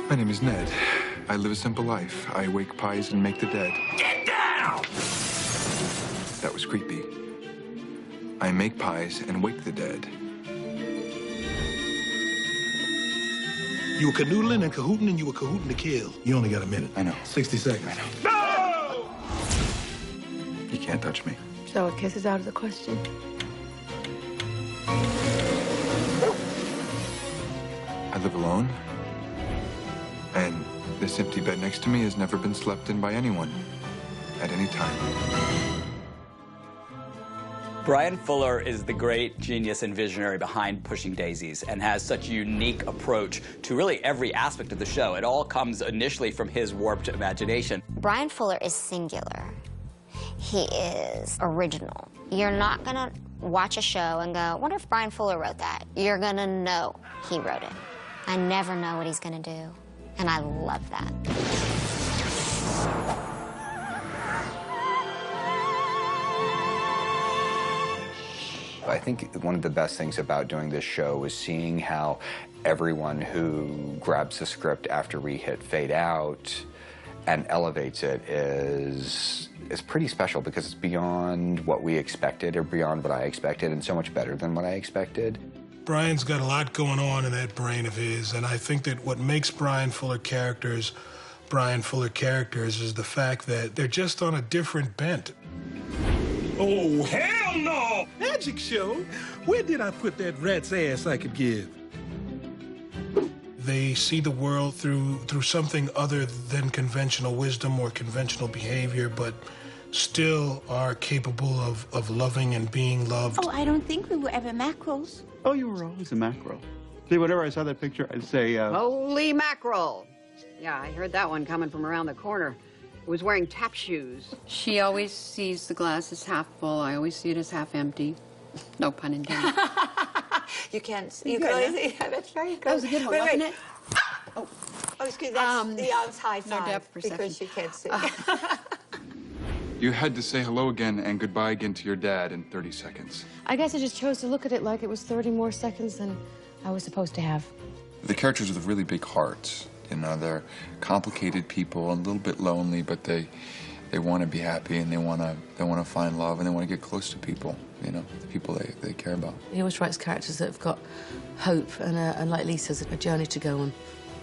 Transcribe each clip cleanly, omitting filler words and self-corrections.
My name is Ned. I live a simple life. I wake pies and make the dead. Get down! That was creepy. I make pies and wake the dead. You were canoodling and cahooting, and you were cahooting to kill. You only got a minute. I know. 60 seconds. I know. No! You can't touch me. So a kiss is out of the question? I live alone. And this empty bed next to me has never been slept in by anyone. At any time. Brian Fuller is the great genius and visionary behind Pushing Daisies and has such a unique approach to really every aspect of the show. It all comes initially from his warped imagination. Brian Fuller is singular. He is original. You're not gonna watch a show and go, I wonder if Brian Fuller wrote that. You're gonna know he wrote it. I never know what he's gonna do, and I love that. I think one of the best things about doing this show is seeing how everyone who grabs the script after we hit fade out and elevates it is pretty special, because it's beyond what we expected, or beyond what I expected, and so much better than what I expected. Brian's got a lot going on in that brain of his, and I think that what makes Brian Fuller characters is the fact that they're just on a different bent. Oh, hell no! Magic show? Where did I put that rat's ass I could give? They see the world through something other than conventional wisdom or conventional behavior, but still are capable of loving and being loved. Oh, I don't think we were ever mackerels. Oh, you were always a mackerel. See, whenever I saw that picture, I'd say, Holy mackerel! Yeah, I heard that one coming from around the corner. It was wearing tap shoes. She always sees the glass as half full. I always see it as half empty. No pun intended. You can't. You can only see. Yeah, that's very good. That was a good one, wasn't it? Oh, excuse me. That's the high five. No depth perception. Because you can't see. You had to say hello again and goodbye again to your dad in 30 seconds. I guess I just chose to look at it like it was 30 more seconds than I was supposed to have. The characters with really big hearts. You know, they're complicated people, a little bit lonely, but they want to be happy, and they want to find love, and they want to get close to people. You know, the people they care about. He always writes characters that have got hope and like Lisa's, a journey to go on.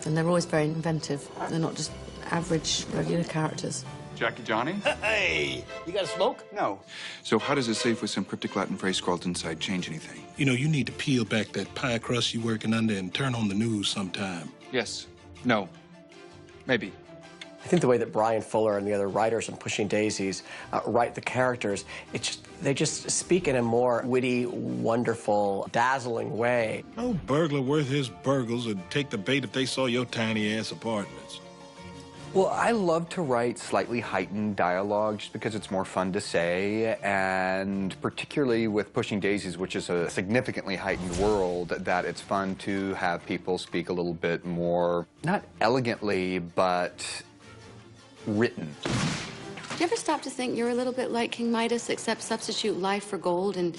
And they're always very inventive. They're not just average, regular characters. Jackie Johnny? Hey, you got a smoke? no. So how does a safe with some cryptic Latin phrase scrawled inside change anything? You know, you need to peel back that pie crust you're working under and turn on the news sometime. Yes. No. Maybe. I think the way that Brian Fuller and the other writers on Pushing Daisies write the characters, they just speak in a more witty, wonderful, dazzling way. No burglar worth his burgles would take the bait if they saw your tiny-ass apartments. Well, I love to write slightly heightened dialogue just because it's more fun to say, and particularly with Pushing Daisies, which is a significantly heightened world, that it's fun to have people speak a little bit more, not elegantly, but written. Do you ever stop to think you're a little bit like King Midas, except substitute life for gold, and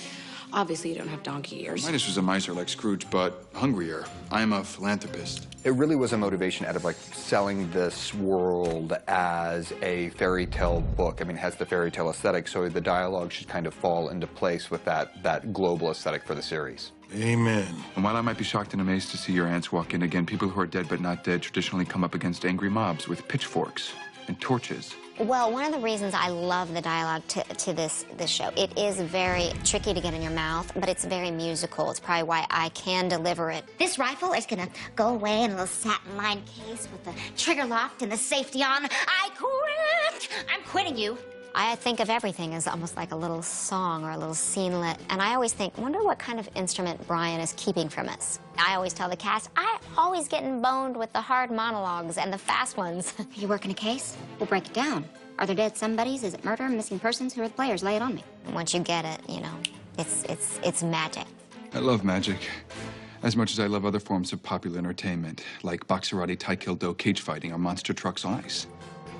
obviously you don't have donkey ears? Midas was a miser like Scrooge, but hungrier. I am a philanthropist. It really was a motivation out of, like, selling this world as a fairy tale book. I mean, it has the fairy tale aesthetic, so the dialogue should kind of fall into place with that global aesthetic for the series. Amen. And while I might be shocked and amazed to see your aunts walk in again, people who are dead but not dead traditionally come up against angry mobs with pitchforks and torches. Well, one of the reasons I love the dialogue to this show, it is very tricky to get in your mouth, but it's very musical. It's probably why I can deliver it. This rifle is gonna go away in a little satin-lined case with the trigger locked and the safety on. I quit! I'm quitting you. I think of everything as almost like a little song or a little scenelet, and I always think, wonder what kind of instrument Brian is keeping from us. I always tell the cast, I always getting boned with the hard monologues and the fast ones. Are you working a case? We'll break it down. Are there dead somebodies? Is it murder, missing persons? Who are the players? Lay it on me. Once you get it, you know, it's magic. I love magic as much as I love other forms of popular entertainment, like boxerati, taekwondo, cage fighting, or monster trucks on ice.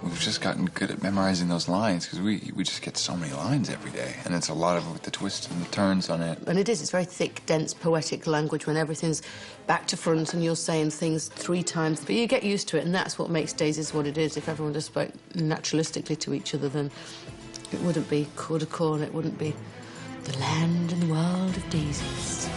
we've just gotten good at memorizing those lines because we just get so many lines every day, and it's a lot of the twists and the turns on it. And it's very thick, dense, poetic language when everything's back to front and you're saying things 3 times. But you get used to it, and that's what makes Daisies what it is. If everyone just spoke naturalistically to each other, then it wouldn't be coeur de coeur, and it wouldn't be the land and world of Daisies.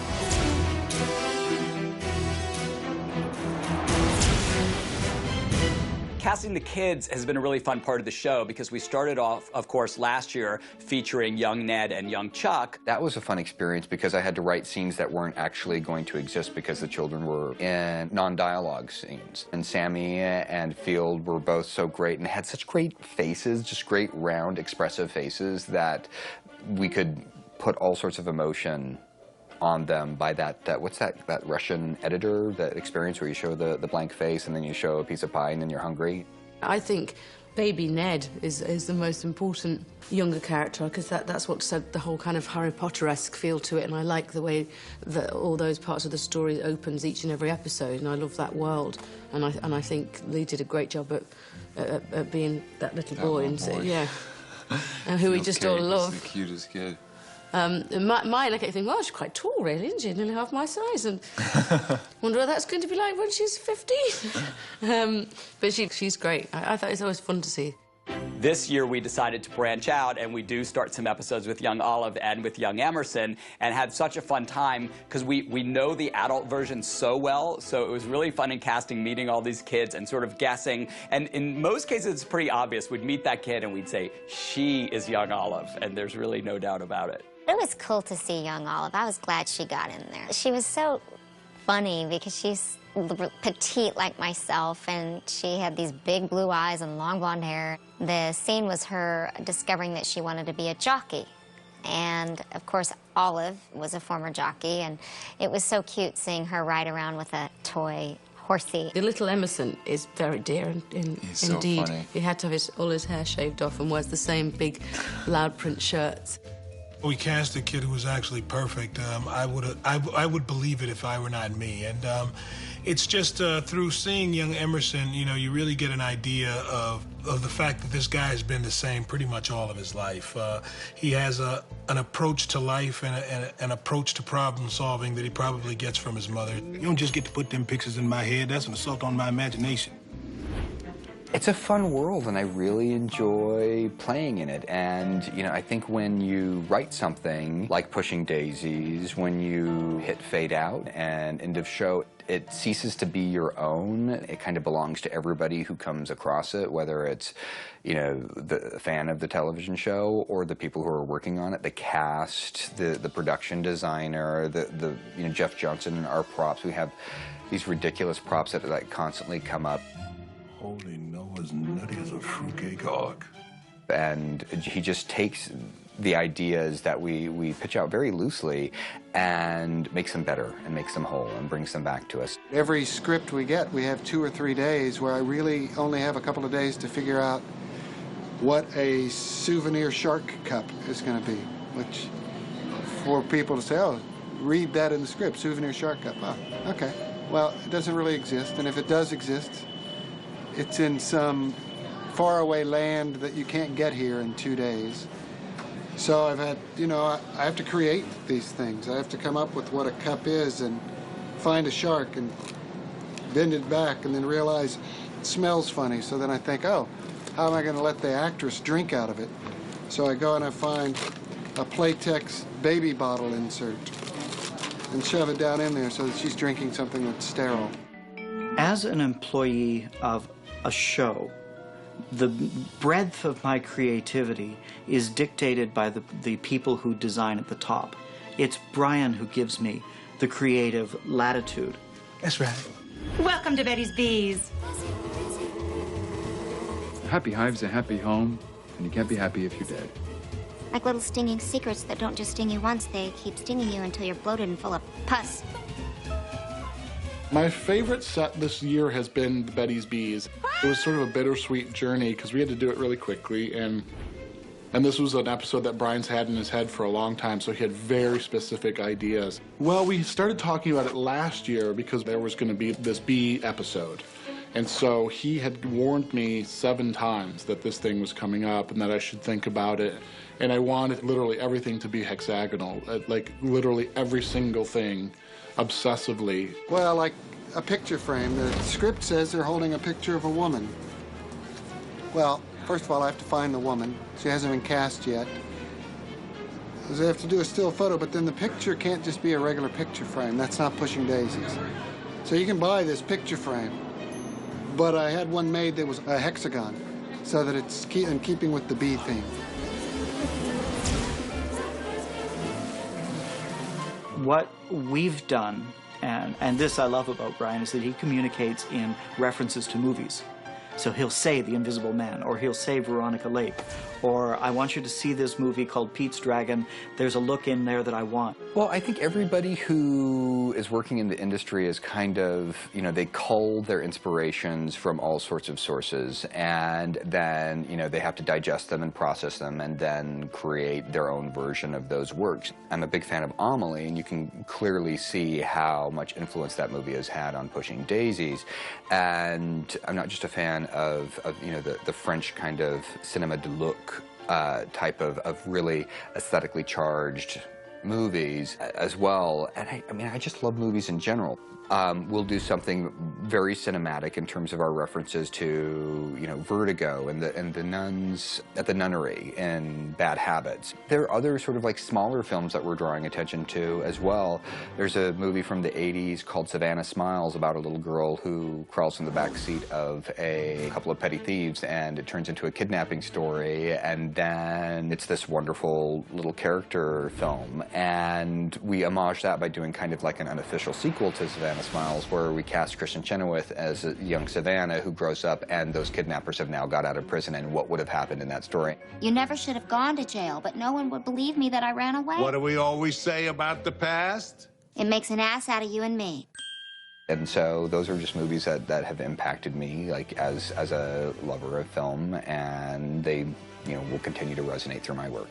Casting the kids has been a really fun part of the show because we started off, of course, last year featuring young Ned and young Chuck. That was a fun experience because I had to write scenes that weren't actually going to exist because the children were in non-dialogue scenes. And Sammy and Field were both so great and had such great faces, just great round expressive faces that we could put all sorts of emotion on them by that what's that Russian editor, that experience where you show the blank face and then you show a piece of pie and then you're hungry. I think baby Ned is the most important younger character because that's what said the whole kind of Harry Potter-esque feel to it, and I like the way that all those parts of the story opens each and every episode, and I love that world, and I think Lee did a great job at being that little boy, and yeah, and who we just all love. He's the cutest kid. Mine, I kept thinking, well, she's quite tall, really, isn't she? Nearly half my size. And wonder what that's going to be like when she's 15. But she's great. I thought it's always fun to see. This year we decided to branch out, and we do start some episodes with young Olive and with young Emerson, and had such a fun time because we know the adult version so well, so it was really fun in casting, meeting all these kids and sort of guessing. And in most cases it's pretty obvious. We'd meet that kid and we'd say, she is young Olive, and there's really no doubt about it. It was cool to see young Olive. I was glad she got in there. She was so funny because she's petite like myself, and she had these big blue eyes and long blonde hair. The scene was her discovering that she wanted to be a jockey. And, of course, Olive was a former jockey, and it was so cute seeing her ride around with a toy horsey. The little Emerson is very dear, He's so indeed. funny. He had to have all his hair shaved off and wears the same big loud print shirts. We cast a kid who was actually perfect. I would believe it if I were not me. And it's just through seeing young Emerson, you know, you really get an idea of the fact that this guy has been the same pretty much all of his life. He has an approach to life and an approach to problem solving that he probably gets from his mother. You don't just get to put them pictures in my head. That's an assault on my imagination. It's a fun world, and I really enjoy playing in it. And, you know, I think when you write something like Pushing Daisies, when you hit fade out and end of show, it ceases to be your own. It kind of belongs to everybody who comes across it, whether it's, you know, the fan of the television show or the people who are working on it, the cast, the production designer, you know, Jeff Johnson and our props. We have these ridiculous props that constantly come up. Holy Noah's nutty as a fruitcake hog. And he just takes the ideas that we pitch out very loosely and makes them better and makes them whole and brings them back to us. Every script we get, we have 2 or 3 days where I really only have a couple of days to figure out what a souvenir shark cup is going to be, which for people to say, oh, read that in the script, souvenir shark cup. Oh, okay. Well, it doesn't really exist, and if it does exist, it's in some faraway land that you can't get here in 2 days. So I've had, you know, I have to create these things. I have to come up with what a cup is and find a shark and bend it back and then realize it smells funny. So then I think, oh, how am I going to let the actress drink out of it? So I go and I find a Playtex baby bottle insert and shove it down in there so that she's drinking something that's sterile. As an employee of a show, the breadth of my creativity is dictated by the people who design at the top. It's Brian who gives me the creative latitude. That's right. Welcome to Betty's Bees. A happy hive's a happy home, and you can't be happy if you're dead. Like little stinging secrets that don't just sting you once, they keep stinging you until you're bloated and full of pus. My favorite set this year has been the Betty's Bees. It was sort of a bittersweet journey because we had to do it really quickly, and And this was an episode that Brian's had in his head for a long time, so he had very specific ideas. Well, we started talking about it last year because there was going to be this bee episode. And so he had warned me 7 times that this thing was coming up and that I should think about it. And I wanted literally everything to be hexagonal, like literally every single thing, obsessively. Well, like a picture frame. The script says they're holding a picture of a woman. Well, first of all, I have to find the woman. She hasn't been cast yet. They have to do a still photo, but then the picture can't just be a regular picture frame. That's not Pushing Daisies. So you can buy this picture frame, but I had one made that was a hexagon, so that it's in keeping with the bee theme. What we've done, and this I love about Brian, is that he communicates in references to movies. So he'll say The Invisible Man, or he'll say Veronica Lake, or I want you to see this movie called Pete's Dragon. There's a look in there that I want. Well, I think everybody who is working in the industry is kind of, you know, they cull their inspirations from all sorts of sources, and then, you know, they have to digest them and process them and then create their own version of those works. I'm a big fan of Amelie, and you can clearly see how much influence that movie has had on Pushing Daisies. And I'm not just a fan of you know, the French kind of cinema de look type of really aesthetically charged movies as well. And I mean, I just love movies in general. We'll do something very cinematic in terms of our references to, you know, Vertigo and the nuns at the nunnery and Bad Habits. There are other sort of like smaller films that we're drawing attention to as well. There's a movie from the 80s called Savannah Smiles about a little girl who crawls in the back seat of a couple of petty thieves, and it turns into a kidnapping story, and then it's this wonderful little character film. And we homage that by doing kind of like an unofficial sequel to Savannah Smiles, where we cast Kristen Chenoweth as a young Savannah who grows up, and those kidnappers have now got out of prison, and what would have happened in that story. You never should have gone to jail, but no one would believe me that I ran away. What do we always say about the past? It makes an ass out of you and me. And so those are just movies that have impacted me, like as a lover of film, and they, you know, will continue to resonate through my work.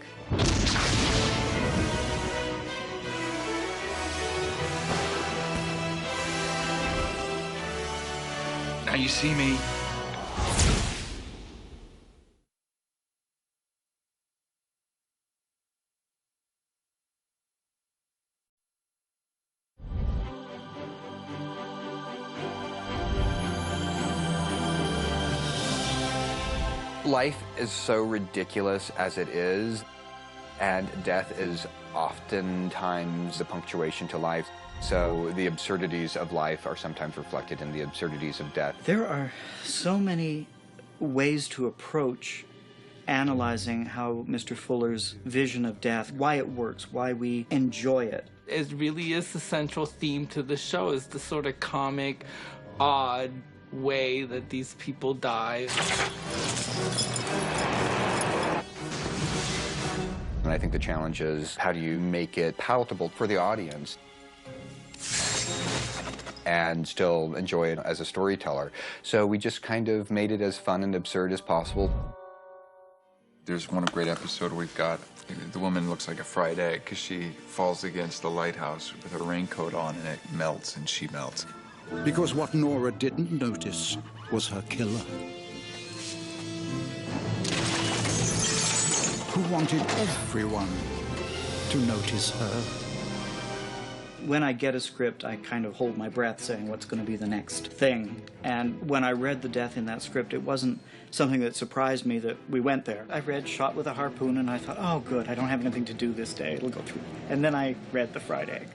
Now you see me. Life is so ridiculous as it is, and death is oftentimes the punctuation to life. So the absurdities of life are sometimes reflected in the absurdities of death. There are so many ways to approach analyzing how Mr. Fuller's vision of death, why it works, why we enjoy it. It really is the central theme to the show, is the sort of comic, odd way that these people die. And I think the challenge is, how do you make it palatable for the audience and still enjoy it as a storyteller? So we just kind of made it as fun and absurd as possible. There's one great episode we've got. The woman looks like a fried egg because she falls against the lighthouse with her raincoat on, and it melts, and she melts. Because what Nora didn't notice was her killer, who wanted everyone to notice her. When I get a script, I kind of hold my breath saying what's going to be the next thing. And when I read the death in that script, it wasn't something that surprised me that we went there. I read Shot with a Harpoon, and I thought, oh, good, I don't have anything to do this day. It'll go through. And then I read The Fried Egg.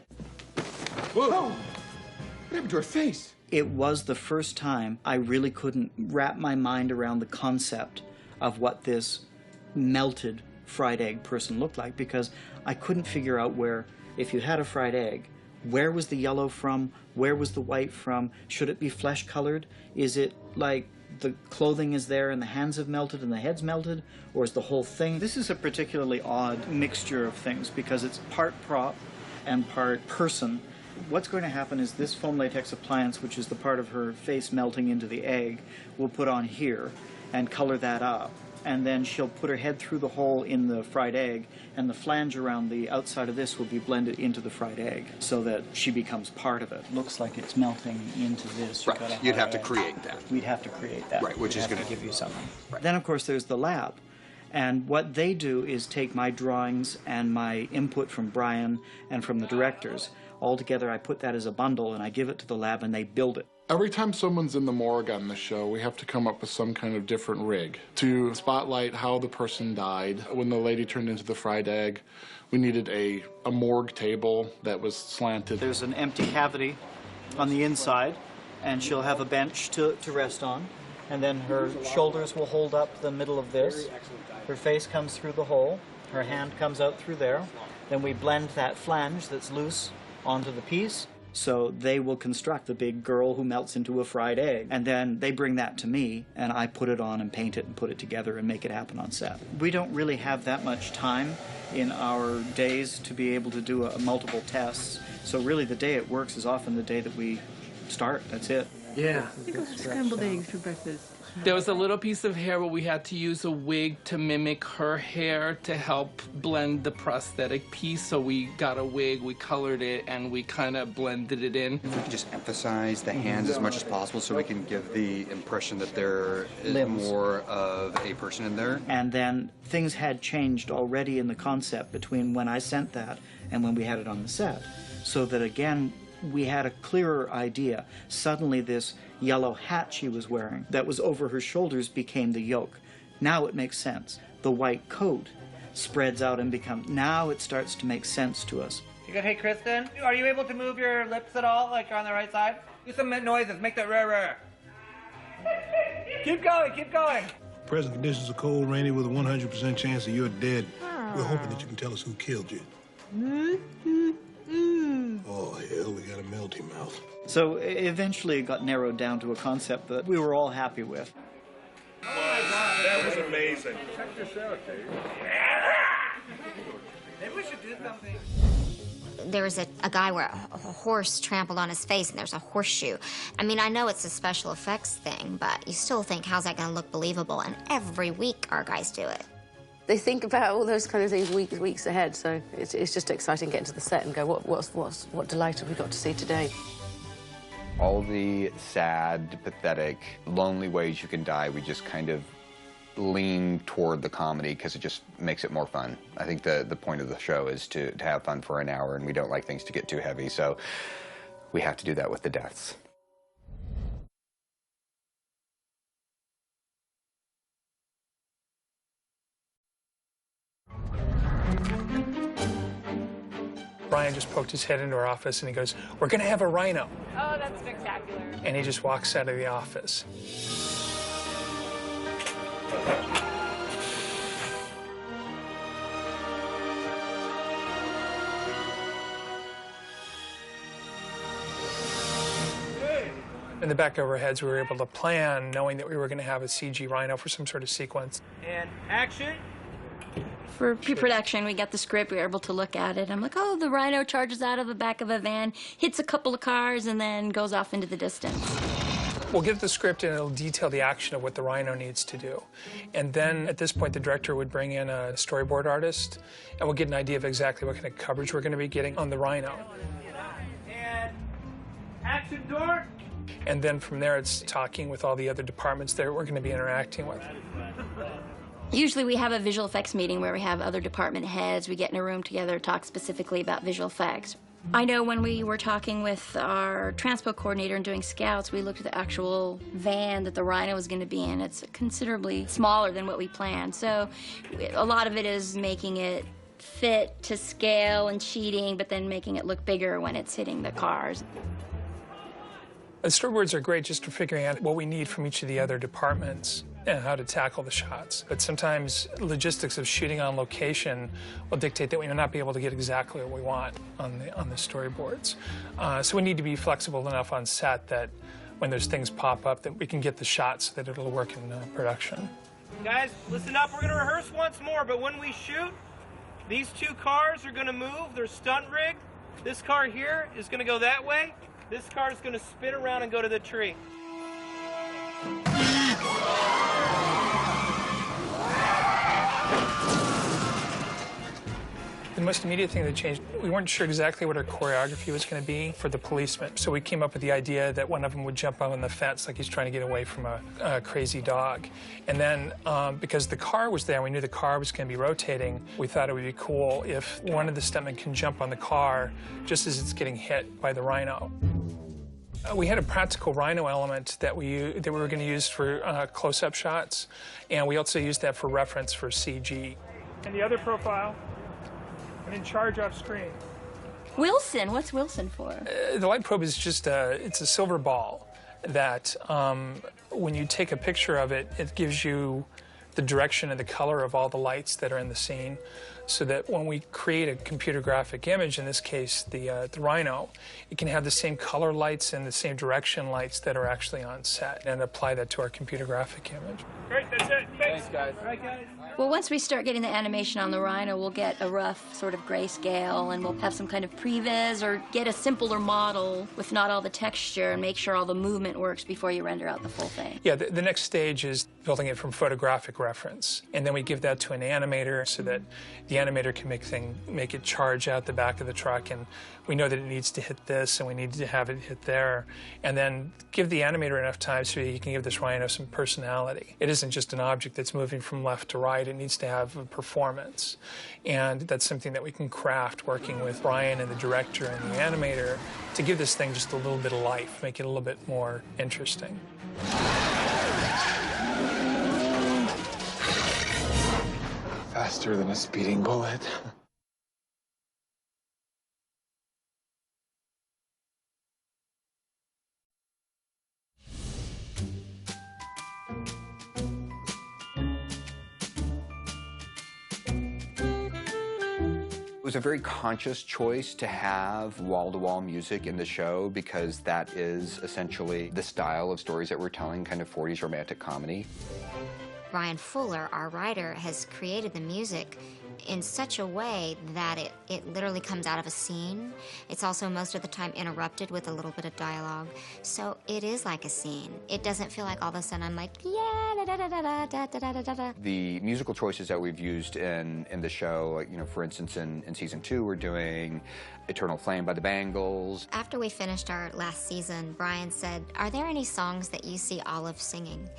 Whoa! What happened to her face? It was the first time I really couldn't wrap my mind around the concept of what this melted fried egg person looked like, because I couldn't figure out where, if you had a fried egg, where was the yellow from? Where was the white from? Should it be flesh colored? Is it like the clothing is there and the hands have melted and the head's melted? Or is the whole thing? This is a particularly odd mixture of things because it's part prop and part person. What's going to happen is this foam latex appliance, which is the part of her face melting into the egg, we'll put on here and color that up. and then she'll put her head through the hole in the fried egg, and the flange around the outside of this will be blended into the fried egg so that she becomes part of it. Looks like it's melting into this. Right. You'd have to create that. We'd have to create that. Right, which is going to give you something. Right. Then, of course, there's the lab. And what they do is take my drawings and my input from Brian and from the directors. All together, I put that as a bundle, and I give it to the lab, and they build it. Every time someone's in the morgue on the show, we have to come up with some kind of different rig to spotlight how the person died. When the lady turned into the fried egg, we needed a morgue table that was slanted. There's an empty cavity on the inside, and she'll have a bench to rest on. And then her shoulders will hold up the middle of this. Her face comes through the hole. Her hand comes out through there. Then we blend that flange that's loose onto the piece. So they will construct the big girl who melts into a fried egg. And then they bring that to me, and I put it on and paint it and put it together and make it happen on set. We don't really have that much time in our days to be able to do multiple tests. So really the day it works is often the day that we start. That's it. Yeah. Scrambled eggs for breakfast. There was a little piece of hair where we had to use a wig to mimic her hair to help blend the prosthetic piece. So we got a wig, we colored it, and we kind of blended it in. If we could just emphasize the hands as much as possible so we can give the impression that there is more of a person in there. And then things had changed already in the concept between when I sent that and when we had it on the set. So that again, we had a clearer idea. Suddenly this yellow hat she was wearing that was over her shoulders became the yoke. Now it makes sense. The white coat spreads out and becomes, now it starts to make sense to us. You good? Hey, Kristen, are you able to move your lips at all, like on the right side? Do some noises, make that rah. Keep going, keep going. Present conditions are cold, rainy, with a 100% chance that you're dead. We're hoping that you can tell us who killed you. Oh, hell, we got a melty mouth. So eventually it got narrowed down to a concept that we were all happy with. Oh my God, that was amazing. Check this out, Dave. Maybe we should do something. There was a guy where a horse trampled on his face and there's a horseshoe. I mean, I know it's a special effects thing, but you still think, how's that going to look believable? And every week our guys do it. They think about all those kind of things weeks ahead, so it's just exciting getting to the set and go, what delight have we got to see today? All the sad, pathetic, lonely ways you can die, we just kind of lean toward the comedy because it just makes it more fun. I think the point of the show is to have fun for an hour, and we don't like things to get too heavy, so we have to do that with the deaths. Brian just poked his head into our office and he goes, "We're gonna have a rhino." Oh, that's spectacular. And he just walks out of the office. In the back of our heads, we were able to plan, knowing that we were going to have a CG rhino for some sort of sequence. And action. For pre-production, we got the script, we were able to look at it. I'm like, oh, the rhino charges out of the back of a van, hits a couple of cars, and then goes off into the distance. We'll give the script and it'll detail the action of what the rhino needs to do. And then at this point, the director would bring in a storyboard artist, and we'll get an idea of exactly what kind of coverage we're going to be getting on the rhino. And action, door. And then from there, it's talking with all the other departments that we're going to be interacting with. Usually we have a visual effects meeting where we have other department heads. We get in a room together, talk specifically about visual effects. I know when we were talking with our transport coordinator and doing scouts, we looked at the actual van that the rhino was going to be in. It's considerably smaller than what we planned. So a lot of it is making it fit to scale and cheating, but then making it look bigger when it's hitting the cars. The storyboards are great just for figuring out what we need from each of the other departments and how to tackle the shots. But sometimes logistics of shooting on location will dictate that we may not be able to get exactly what we want on the storyboards. So we need to be flexible enough on set that when there's things pop up that we can get the shots so that it'll work in production. Guys, listen up. We're going to rehearse once more, but when we shoot, these two cars are going to move. They're stunt rigged. This car here is going to go that way. This car is going to spin around and go to the tree. The most immediate thing that changed, we weren't sure exactly what our choreography was going to be for the policemen. So we came up with the idea that one of them would jump on the fence like he's trying to get away from a crazy dog. And then because the car was there, we knew the car was going to be rotating, we thought it would be cool if one of the stuntmen can jump on the car just as it's getting hit by the rhino. We had a practical rhino element that we were going to use for close-up shots, and we also used that for reference for CG. And the other profile, I'm in charge off screen. Wilson, what's Wilson for? The light probe is just it's a silver ball that when you take a picture of it, it gives you the direction and the color of all the lights that are in the scene, so that when we create a computer graphic image, in this case the rhino, it can have the same color lights and the same direction lights that are actually on set, and apply that to our computer graphic image. Great, that's it. Thanks, guys. All right, guys. Well, once we start getting the animation on the rhino, we'll get a rough sort of grayscale, and we'll have some kind of previs or get a simpler model with not all the texture and make sure all the movement works before you render out the full thing. Yeah, the next stage is building it from photographic reference, and then we give that to an animator so that the animator can make it charge out the back of the truck, and we know that it needs to hit this and we need to have it hit there, and then give the animator enough time so he can give this rhino some personality. It isn't just an object that's moving from left to right, it needs to have a performance, and that's something that we can craft working with Brian and the director and the animator to give this thing just a little bit of life, make it a little bit more interesting. Faster than a speeding bullet. It was a very conscious choice to have wall-to-wall music in the show because that is essentially the style of stories that we're telling, kind of 40s romantic comedy. Brian Fuller, our writer, has created the music in such a way that it literally comes out of a scene. It's also most of the time interrupted with a little bit of dialogue. So it is like a scene. It doesn't feel like all of a sudden I'm like, yeah, da da da da da da da da da. The musical choices that we've used in the show, you know, for instance, in season 2, we're doing Eternal Flame by the Bangles. After we finished our last season, Brian said, "Are there any songs that you see Olive singing?"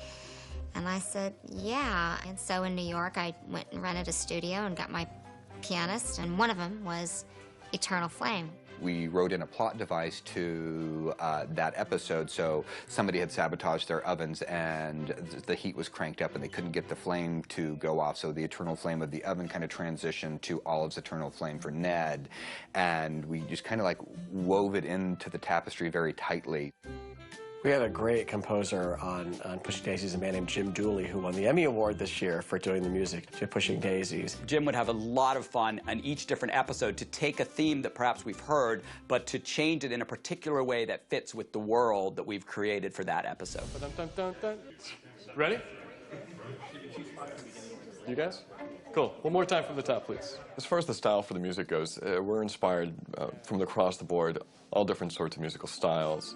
And I said, yeah. And so in New York, I went and rented a studio and got my pianist, and one of them was Eternal Flame. We wrote in a plot device to that episode, so somebody had sabotaged their ovens and the heat was cranked up and they couldn't get the flame to go off, so the eternal flame of the oven kind of transitioned to Olive's eternal flame for Ned, and we just kind of like wove it into the tapestry very tightly. We had a great composer on Pushing Daisies, a man named Jim Dooley, who won the Emmy Award this year for doing the music to Pushing Daisies. Jim would have a lot of fun on each different episode to take a theme that perhaps we've heard, but to change it in a particular way that fits with the world that we've created for that episode. Dun, dun, dun, dun. Ready? You guys? Cool. One more time from the top, please. As far as the style for the music goes, we're inspired from across the board, all different sorts of musical styles.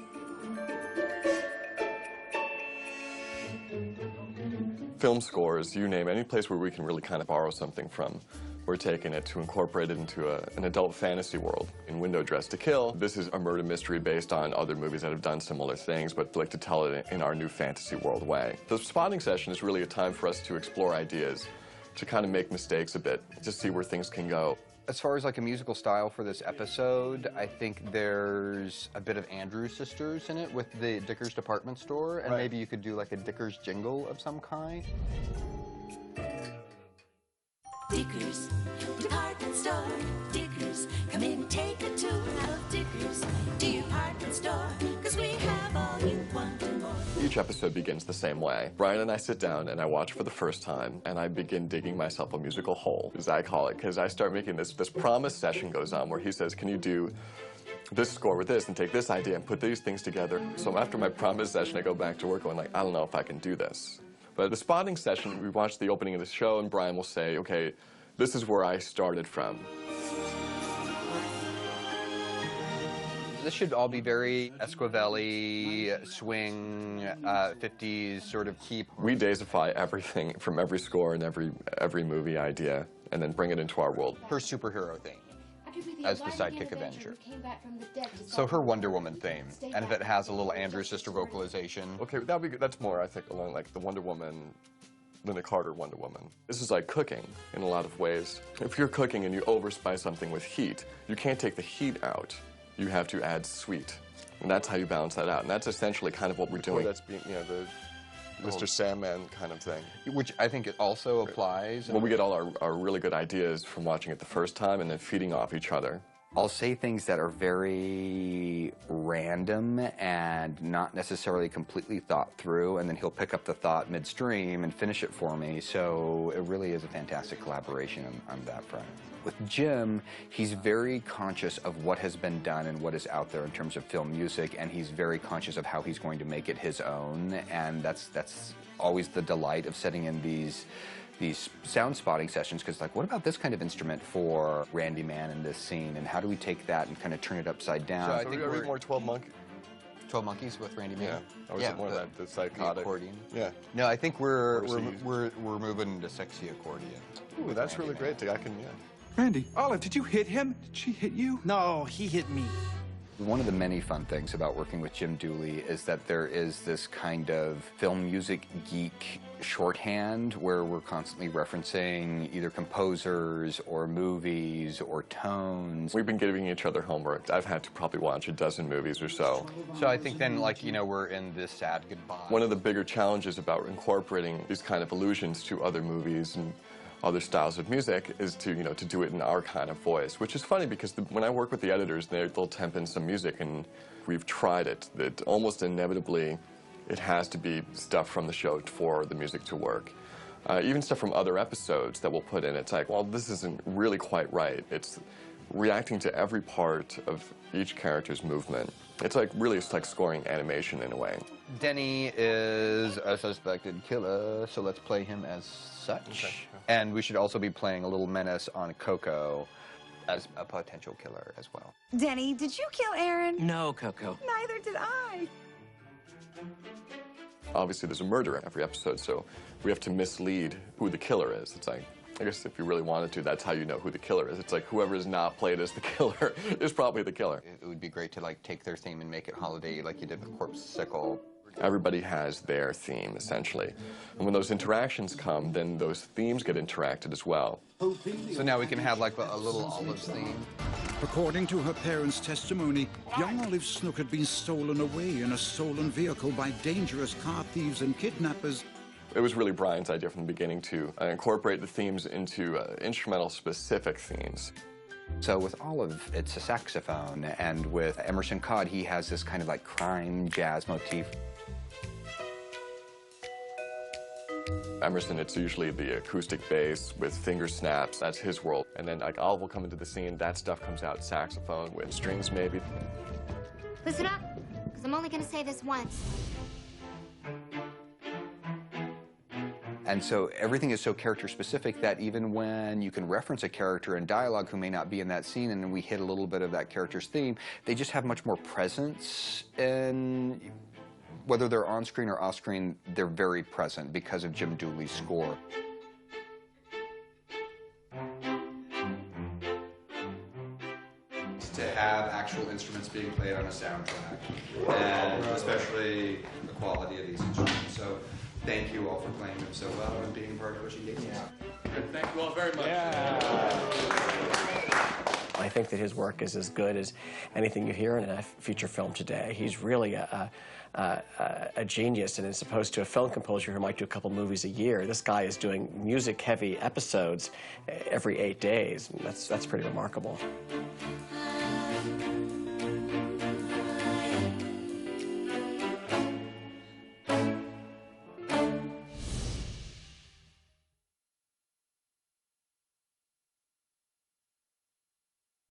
Film scores, you name any place where we can really kind of borrow something from. We're taking it to incorporate it into an adult fantasy world. In Window Dress to Kill, this is a murder mystery based on other movies that have done similar things, but like to tell it in our new fantasy world way. The spotting session is really a time for us to explore ideas, to kind of make mistakes a bit, to see where things can go. As far as like a musical style for this episode, I think there's a bit of Andrews Sisters in it with the Dickers department store, and maybe you could do like a Dickers jingle of some kind. Dickers department store. Dickers, come in, take a tour of Dickers department store, 'cause we have all you want and more. Each episode begins the same way. Brian and I sit down and I watch for the first time, and I begin digging myself a musical hole, as I call it, because I start making this promise session goes on where he says, can you do this score with this and take this idea and put these things together? So after my promise session, I go back to work going like, I don't know if I can do this. But the spotting session, we watch the opening of the show, and Brian will say, okay, this is where I started from. This should all be very Esquivel-y, swing, 50s sort of keep. We Daisify everything from every score and every movie idea. and then bring it into our world. Her superhero theme as the sidekick Avenger. So her Wonder Woman theme, and if it has a little Andrew sister vocalization. Okay, that'd be good. That's more, I think, along like the Wonder Woman, Linda Carter Wonder Woman. This is like cooking in a lot of ways. If you're cooking and you overspice something with heat, you can't take the heat out. You have to add sweet. And that's how you balance that out. And that's essentially kind of what we're doing. That's being, you know, the Mr. Sandman kind of thing. Which I think it also applies. Well, we get all our really good ideas from watching it the first time and then feeding off each other. I'll say things that are very random and not necessarily completely thought through, and then he'll pick up the thought midstream and finish it for me. So it really is a fantastic collaboration on that front. With Jim, he's very conscious of what has been done and what is out there in terms of film music, and he's very conscious of how he's going to make it his own, and that's always the delight of setting in these sound spotting sessions, because like, what about this kind of instrument for Randy Man in this scene, and how do we take that and kind of turn it upside down? So I think we're more 12 Monkeys with Randy Man. Yeah, or is it more that the psychotic the accordion? Yeah. No, I think we're moving into sexy accordion. Ooh, that's really great. I can, yeah. Randy, Olive, did you hit him? Did she hit you? No, he hit me. One of the many fun things about working with Jim Dooley is that there is this kind of film music geek shorthand where we're constantly referencing either composers or movies or tones. We've been giving each other homework. I've had to probably watch a dozen movies or so. So I think then, like, you know, we're in this sad goodbye. One of the bigger challenges about incorporating these kind of allusions to other movies and other styles of music is to, you know, to do it in our kind of voice, which is funny because when I work with the editors, they'll temp in some music, and we've tried it, that almost inevitably it has to be stuff from the show for the music to work. Even stuff from other episodes that we'll put in, it's like, well, this isn't really quite right. It's reacting to every part of each character's movement. It's like scoring animation in a way. Denny is a suspected killer, so let's play him as such. Okay. And we should also be playing a little menace on Coco as a potential killer as well. Denny, did you kill Aaron? No, Coco. Neither did I. Obviously, there's a murder in every episode, so we have to mislead who the killer is. It's like, I guess if you really wanted to, that's how you know who the killer is. It's like whoever is not played as the killer is probably the killer. It would be great to like take their theme and make it holiday like you did with Corpse Sickle. Everybody has their theme, essentially. And when those interactions come, then those themes get interacted as well. So now we can have like a little Olive's theme. According to her parents' testimony, young Olive Snook had been stolen away in a stolen vehicle by dangerous car thieves and kidnappers. It was really Brian's idea from the beginning to incorporate the themes into instrumental-specific themes. So with Olive, it's a saxophone, and with Emerson Codd, he has this kind of like crime jazz motif. Emerson, it's usually the acoustic bass with finger snaps. That's his world. And then like Olive will come into the scene, that stuff comes out saxophone with strings maybe. Listen up, because I'm only going to say this once. And so everything is so character specific that even when you can reference a character in dialogue who may not be in that scene and then we hit a little bit of that character's theme, they just have much more presence in, whether they're on screen or off screen, they're very present because of Jim Dooley's score. To have actual instruments being played on a soundtrack, and especially the quality of these instruments. So thank you all for playing them so well and being part of Pushing Daisies. Yeah. Thank you all very much. I think that his work is as good as anything you hear in a feature film today. He's really a genius, and as opposed to a film composer who might do a couple movies a year, this guy is doing music-heavy episodes every 8 days. And that's pretty remarkable.